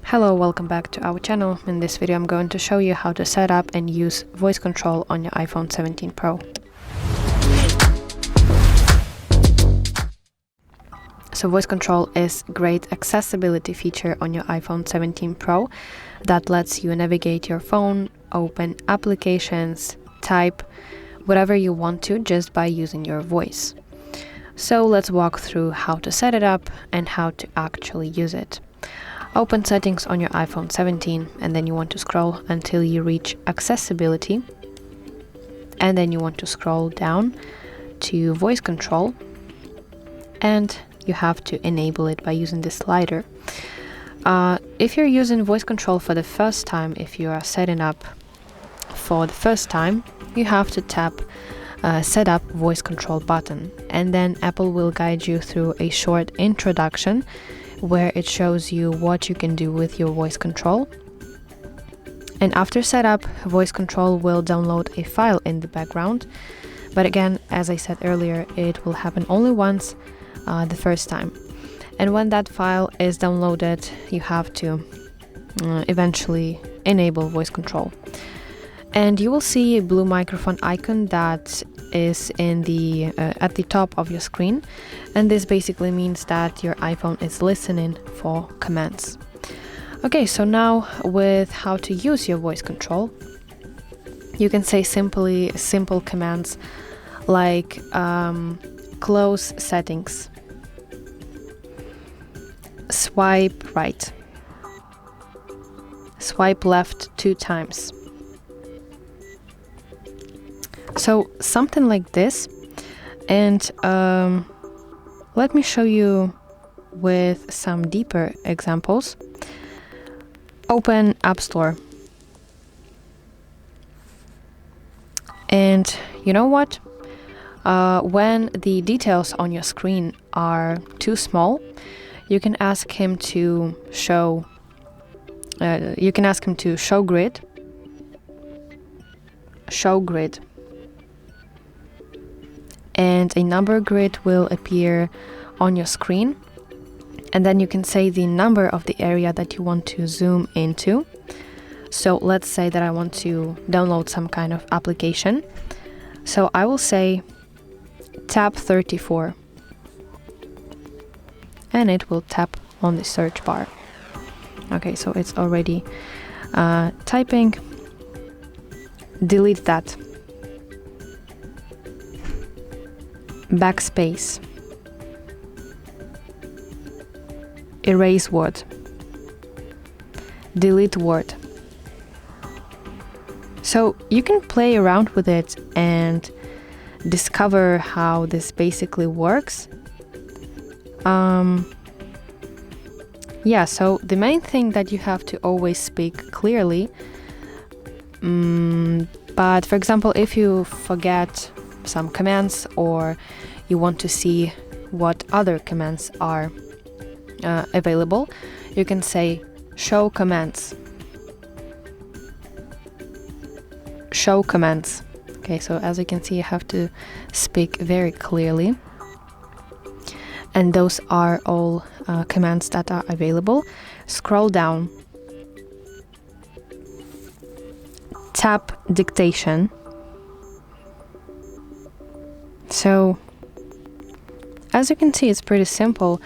Hello, welcome back to our channel. In this video I'm going to show you how to set up and use voice control on your iPhone 17 Pro. So voice control is a great accessibility feature on your iPhone 17 Pro that lets you navigate your phone, open applications, type whatever you want to just by using your voice. So let's walk through how to set it up and how to actually use it. Open settings on your iPhone 17 and then you want to scroll until you reach accessibility, and then you want to scroll down to voice control and you have to enable it by using this slider. If you're using voice control for the first time, if you are setting up for the first time, you have to tap set up voice control button, and then Apple will guide you through a short introduction where it shows you what you can do with your voice control. And after setup, voice control will download a file in the background, but again, as I said earlier, it will happen only once the first time. And when that file is downloaded, you have to eventually enable voice control. And you will see a blue microphone icon that is in the at the top of your screen, and this basically means that your iPhone is listening for commands. Okay, so now with how to use your voice control, you can say simple commands like close settings, swipe right, swipe left 2 times. So something like this, and let me show you with some deeper examples. Open App Store, and you know what? When the details on your screen are too small, you can ask him to show. You can ask him to show grid. Show grid. And a number grid will appear on your screen, and then you can say the number of the area that you want to zoom into. So let's say that I want to download some kind of application, so I will say tab 34 and it will tap on the search bar. Okay, so it's already typing. Delete that. Backspace, erase word, delete word. So you can play around with it and discover how this basically works. So the main thing that you have to always speak clearly, but for example, if you forget some commands or you want to see what other commands are available, you can say show commands. Show commands. Okay, so as you can see, you have to speak very clearly, and those are all commands that are available. Scroll down, tap dictation. So as you can see, it's pretty simple.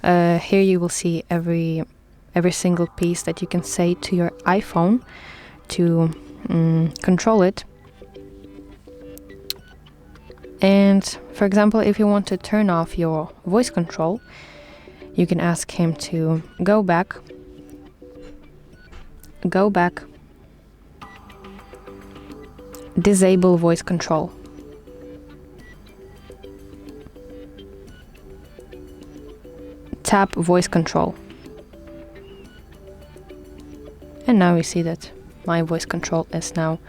Here you will see every single piece that you can say to your iPhone to control it. And for example, if you want to turn off your voice control, you can ask him to go back, disable voice control. Tap voice control. And now you see that my voice control is now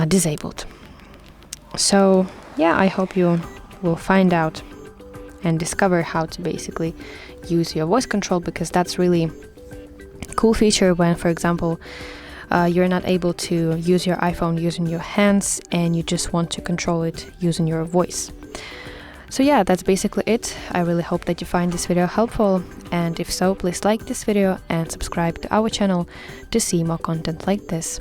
disabled. So yeah, I hope you will find out and discover how to basically use your voice control, because that's really a cool feature when, for example, you're not able to use your iPhone using your hands and you just want to control it using your voice. So yeah, that's basically it. I really hope that you find this video helpful, and if so, please like this video and subscribe to our channel to see more content like this.